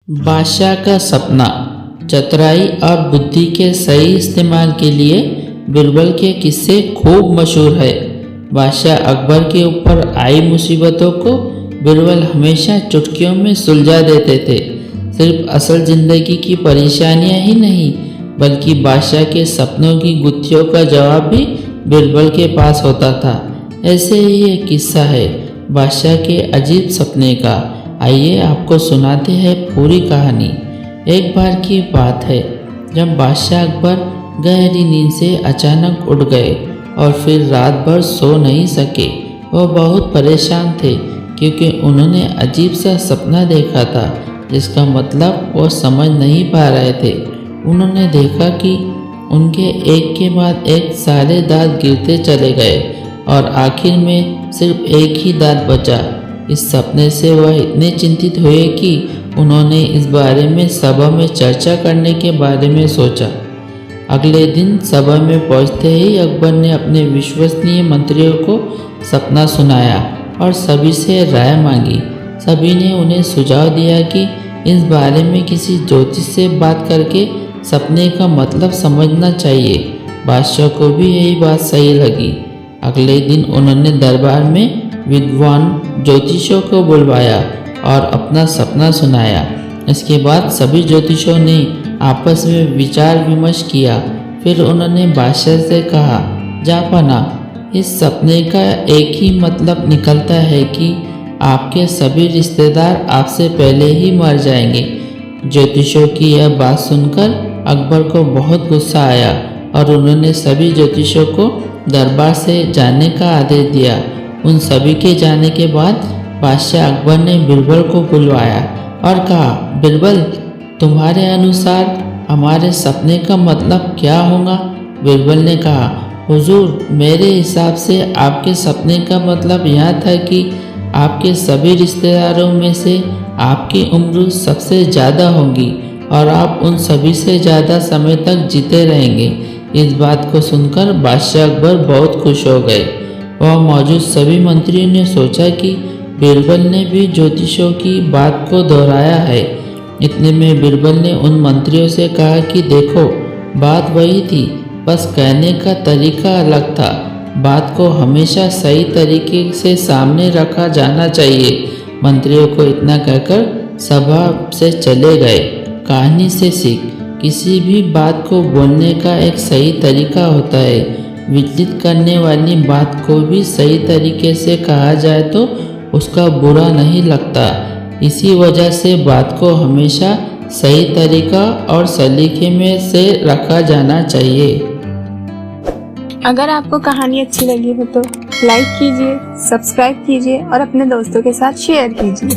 बादशाह का सपना। चतुराई और बुद्धि के सही इस्तेमाल के लिए बिरबल के किस्से खूब मशहूर है। बादशाह अकबर के ऊपर आई मुसीबतों को बिरबल हमेशा चुटकियों में सुलझा देते थे। सिर्फ असल जिंदगी की परेशानियां ही नहीं, बल्कि बादशाह के सपनों की गुत्थियों का जवाब भी बिरबल के पास होता था। ऐसे ही एक किस्सा है बादशाह के अजीब सपने का। आइए आपको सुनाते हैं पूरी कहानी। एक बार की बात है जब बादशाह अकबर गहरी नींद से अचानक उठ गए और फिर रात भर सो नहीं सके। वो बहुत परेशान थे क्योंकि उन्होंने अजीब सा सपना देखा था जिसका मतलब वो समझ नहीं पा रहे थे। उन्होंने देखा कि उनके एक के बाद एक सारे दांत गिरते चले गए और आखिर में सिर्फ एक ही दांत बचा। इस सपने से वह इतने चिंतित हुए कि उन्होंने इस बारे में सभा में चर्चा करने के बारे में सोचा। अगले दिन सभा में पहुंचते ही अकबर ने अपने विश्वसनीय मंत्रियों को सपना सुनाया और सभी से राय मांगी। सभी ने उन्हें सुझाव दिया कि इस बारे में किसी ज्योतिष से बात करके सपने का मतलब समझना चाहिए। बादशाह को भी यही बात सही लगी। अगले दिन उन्होंने दरबार में विद्वान ज्योतिषों को बुलवाया और अपना सपना सुनाया। इसके बाद सभी ज्योतिषों ने आपस में विचार विमर्श किया। फिर उन्होंने बादशाह से कहा, जापाना, इस सपने का एक ही मतलब निकलता है कि आपके सभी रिश्तेदार आपसे पहले ही मर जाएंगे। ज्योतिषों की यह बात सुनकर अकबर को बहुत गुस्सा आया और उन्होंने सभी ज्योतिषों को दरबार से जाने का आदेश दिया। उन सभी के जाने के बाद बादशाह अकबर ने बिरबल को बुलवाया और कहा, बिरबल, तुम्हारे अनुसार हमारे सपने का मतलब क्या होगा? बिरबल ने कहा, हुजूर, मेरे हिसाब से आपके सपने का मतलब यह था कि आपके सभी रिश्तेदारों में से आपकी उम्र सबसे ज़्यादा होगी और आप उन सभी से ज़्यादा समय तक जीते रहेंगे। इस बात को सुनकर बादशाह अकबर बहुत खुश हो गए। वह मौजूद सभी मंत्रियों ने सोचा कि बिरबल ने भी ज्योतिषों की बात को दोहराया है। इतने में बिरबल ने उन मंत्रियों से कहा कि देखो, बात वही थी, बस कहने का तरीका अलग था। बात को हमेशा सही तरीके से सामने रखा जाना चाहिए। मंत्रियों को इतना कहकर सभा से चले गए। कहानी से सीख, किसी भी बात को बोलने का एक सही तरीका होता है। विचलित करने वाली बात को भी सही तरीके से कहा जाए तो उसका बुरा नहीं लगता। इसी वजह से बात को हमेशा सही तरीका और सलीके में से रखा जाना चाहिए। अगर आपको कहानी अच्छी लगी हो तो लाइक कीजिए, सब्सक्राइब कीजिए और अपने दोस्तों के साथ शेयर कीजिए।